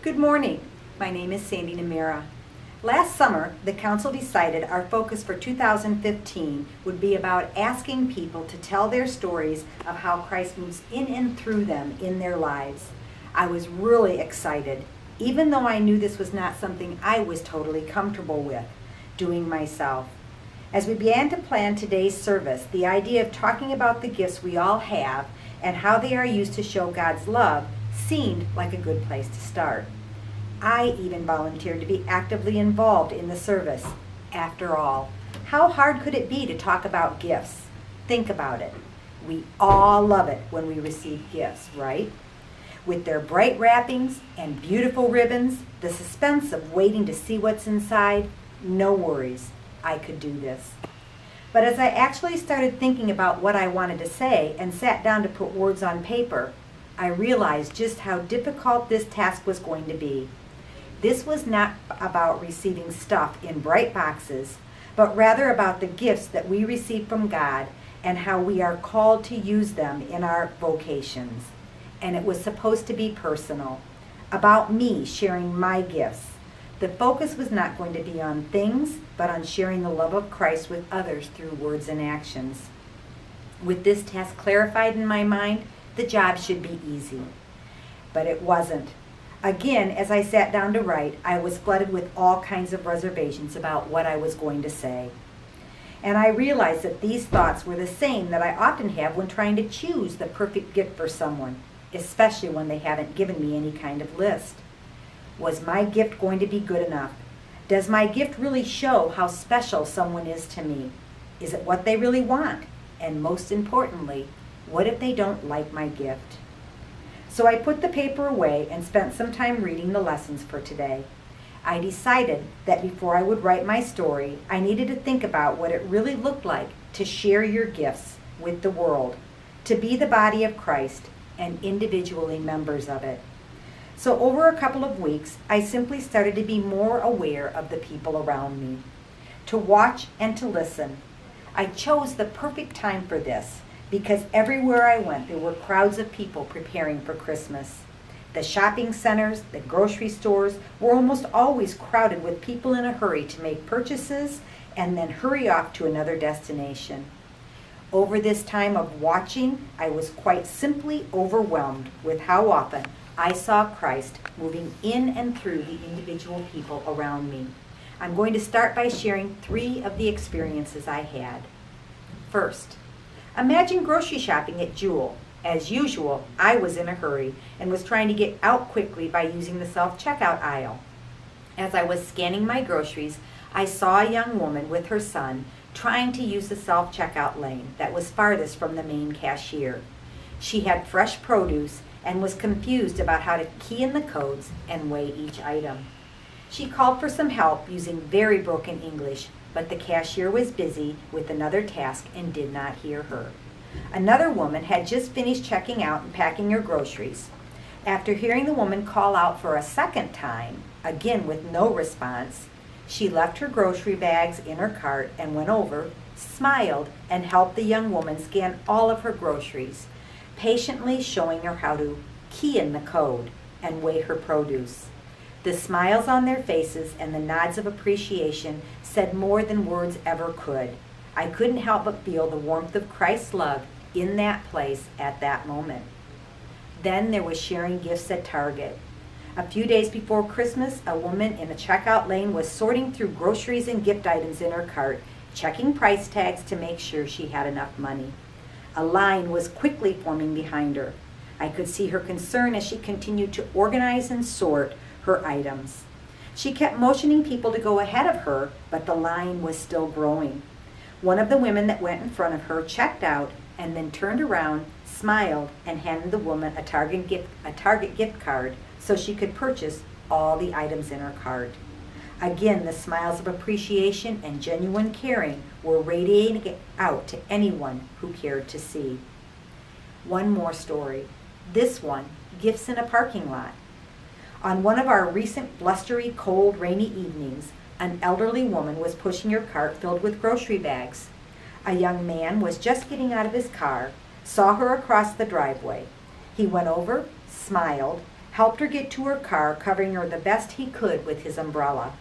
Good morning. My name is Sandy Namira. Last summer, the council decided our focus for 2015 would be about asking people to tell their stories of how Christ moves in and through them in their lives. I was really excited, even though I knew this was not something I was totally comfortable with doing myself. As we began to plan today's service, the idea of talking about the gifts we all have and how they are used to show God's love seemed like a good place to start. I even volunteered to be actively involved in the service. After all, how hard could it be to talk about gifts? Think about it. We all love it when we receive gifts, right? With their bright wrappings and beautiful ribbons, the suspense of waiting to see what's inside, no worries. I could do this. But as I actually started thinking about what I wanted to say and sat down to put words on paper, I realized just how difficult this task was going to be. This was not about receiving stuff in bright boxes, but rather about the gifts that we receive from God and how we are called to use them in our vocations. And it was supposed to be personal, about me sharing my gifts. The focus was not going to be on things, but on sharing the love of Christ with others through words and actions. With this task clarified in my mind, the job should be easy. But it wasn't. Again, as I sat down to write, I was flooded with all kinds of reservations about what I was going to say. And I realized that these thoughts were the same that I often have when trying to choose the perfect gift for someone, especially when they haven't given me any kind of list. Was my gift going to be good enough? Does my gift really show how special someone is to me? Is it what they really want? And most importantly, what if they don't like my gift? So I put the paper away and spent some time reading the lessons for today. I decided that before I would write my story, I needed to think about what it really looked like to share your gifts with the world, to be the body of Christ and individually members of it. So over a couple of weeks, I simply started to be more aware of the people around me, to watch and to listen. I chose the perfect time for this because everywhere I went, there were crowds of people preparing for Christmas. The shopping centers, the grocery stores were almost always crowded with people in a hurry to make purchases and then hurry off to another destination. Over this time of watching, I was quite simply overwhelmed with how often I saw Christ moving in and through the individual people around me. I'm going to start by sharing 3 of the experiences I had. First, imagine grocery shopping at Jewel. As usual, I was in a hurry and was trying to get out quickly by using the self-checkout aisle. As I was scanning my groceries, I saw a young woman with her son trying to use the self-checkout lane that was farthest from the main cashier. She had fresh produce and was confused about how to key in the codes and weigh each item. She called for some help using very broken English, but the cashier was busy with another task and did not hear her. Another woman had just finished checking out and packing her groceries. After hearing the woman call out for a second time, again with no response, she left her grocery bags in her cart and went over, smiled, and helped the young woman scan all of her groceries, patiently showing her how to key in the code and weigh her produce. The smiles on their faces and the nods of appreciation said more than words ever could. I couldn't help but feel the warmth of Christ's love in that place at that moment. Then there was sharing gifts at Target. A few days before Christmas, a woman in a checkout lane was sorting through groceries and gift items in her cart, checking price tags to make sure she had enough money. A line was quickly forming behind her. I could see her concern as she continued to organize and sort her items. She kept motioning people to go ahead of her, but the line was still growing. One of the women that went in front of her checked out and then turned around, smiled, and handed the woman a Target gift card so she could purchase all the items in her cart. Again, the smiles of appreciation and genuine caring were radiating out to anyone who cared to see. One more story. This one, gifts in a parking lot. On one of our recent blustery, cold, rainy evenings, an elderly woman was pushing her cart filled with grocery bags. A young man was just getting out of his car, saw her across the driveway. He went over, smiled, helped her get to her car, covering her the best he could with his umbrella.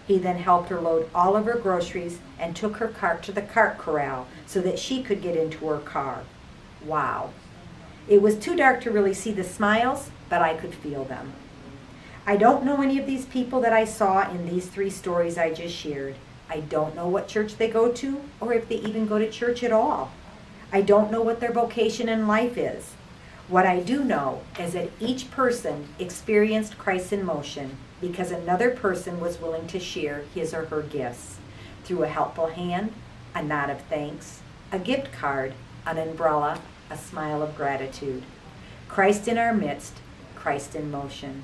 He then helped her load all of her groceries and took her cart to the cart corral so that she could get into her car. Wow. It was too dark to really see the smiles, but I could feel them. I don't know any of these people that I saw in these 3 stories I just shared. I don't know what church they go to or if they even go to church at all. I don't know what their vocation in life is. What I do know is that each person experienced Christ in motion because another person was willing to share his or her gifts through a helpful hand, a nod of thanks, a gift card, an umbrella, a smile of gratitude. Christ in our midst, Christ in motion.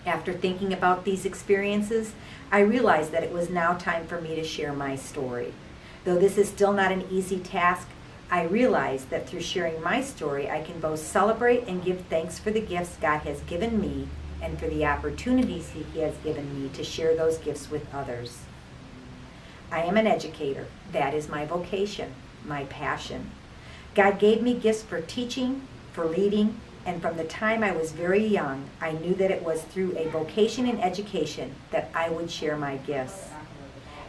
After thinking about these experiences, I realized that it was now time for me to share my story. Though this is still not an easy task, I realize that through sharing my story, I can both celebrate and give thanks for the gifts God has given me and for the opportunities He has given me to share those gifts with others. I am an educator. That is my vocation, my passion. God gave me gifts for teaching, for leading, and from the time I was very young, I knew that it was through a vocation in education that I would share my gifts.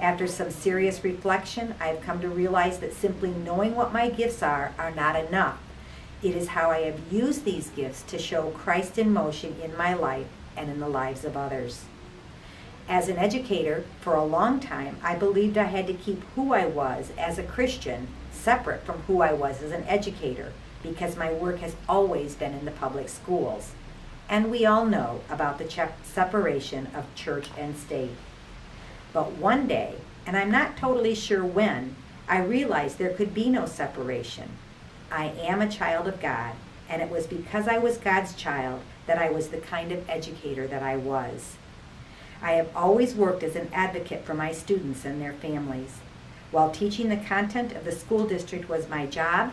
After some serious reflection, I have come to realize that simply knowing what my gifts are not enough. It is how I have used these gifts to show Christ in motion in my life and in the lives of others. As an educator, for a long time, I believed I had to keep who I was as a Christian separate from who I was as an educator, because my work has always been in the public schools. And we all know about the separation of church and state. But one day, and I'm not totally sure when, I realized there could be no separation. I am a child of God, and it was because I was God's child that I was the kind of educator that I was. I have always worked as an advocate for my students and their families. While teaching the content of the school district was my job,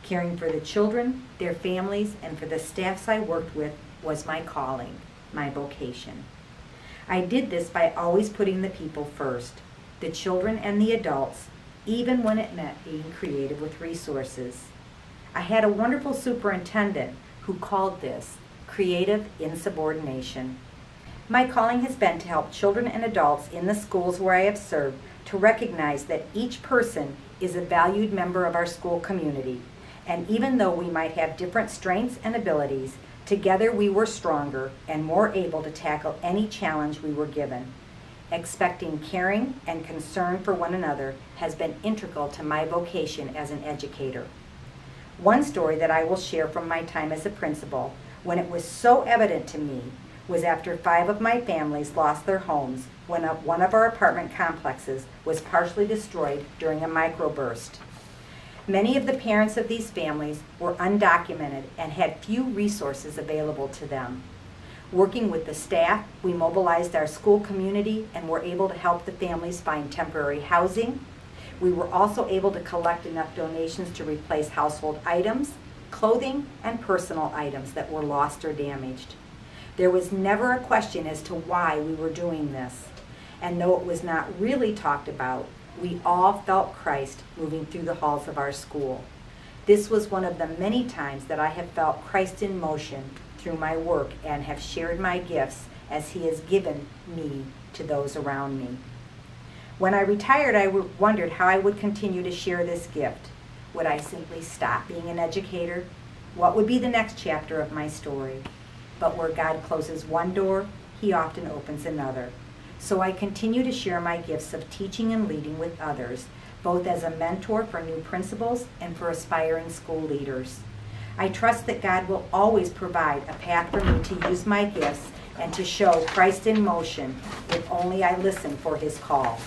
caring for the children, their families, and for the staffs I worked with was my calling, my vocation. I did this by always putting the people first, the children and the adults, even when it meant being creative with resources. I had a wonderful superintendent who called this creative insubordination. My calling has been to help children and adults in the schools where I have served to recognize that each person is a valued member of our school community. And even though we might have different strengths and abilities, together we were stronger and more able to tackle any challenge we were given. Expecting caring and concern for one another has been integral to my vocation as an educator. One story that I will share from my time as a principal, when it was so evident to me, was after 5 of my families lost their homes when one of our apartment complexes was partially destroyed during a microburst. Many of the parents of these families were undocumented and had few resources available to them. Working with the staff, we mobilized our school community and were able to help the families find temporary housing. We were also able to collect enough donations to replace household items, clothing, and personal items that were lost or damaged. There was never a question as to why we were doing this. And though it was not really talked about, we all felt Christ moving through the halls of our school. This was one of the many times that I have felt Christ in motion through my work and have shared my gifts as He has given me to those around me. When I retired, I wondered how I would continue to share this gift. Would I simply stop being an educator? What would be the next chapter of my story? But where God closes one door, He often opens another. So I continue to share my gifts of teaching and leading with others, both as a mentor for new principals and for aspiring school leaders. I trust that God will always provide a path for me to use my gifts and to show Christ in motion if only I listen for His call.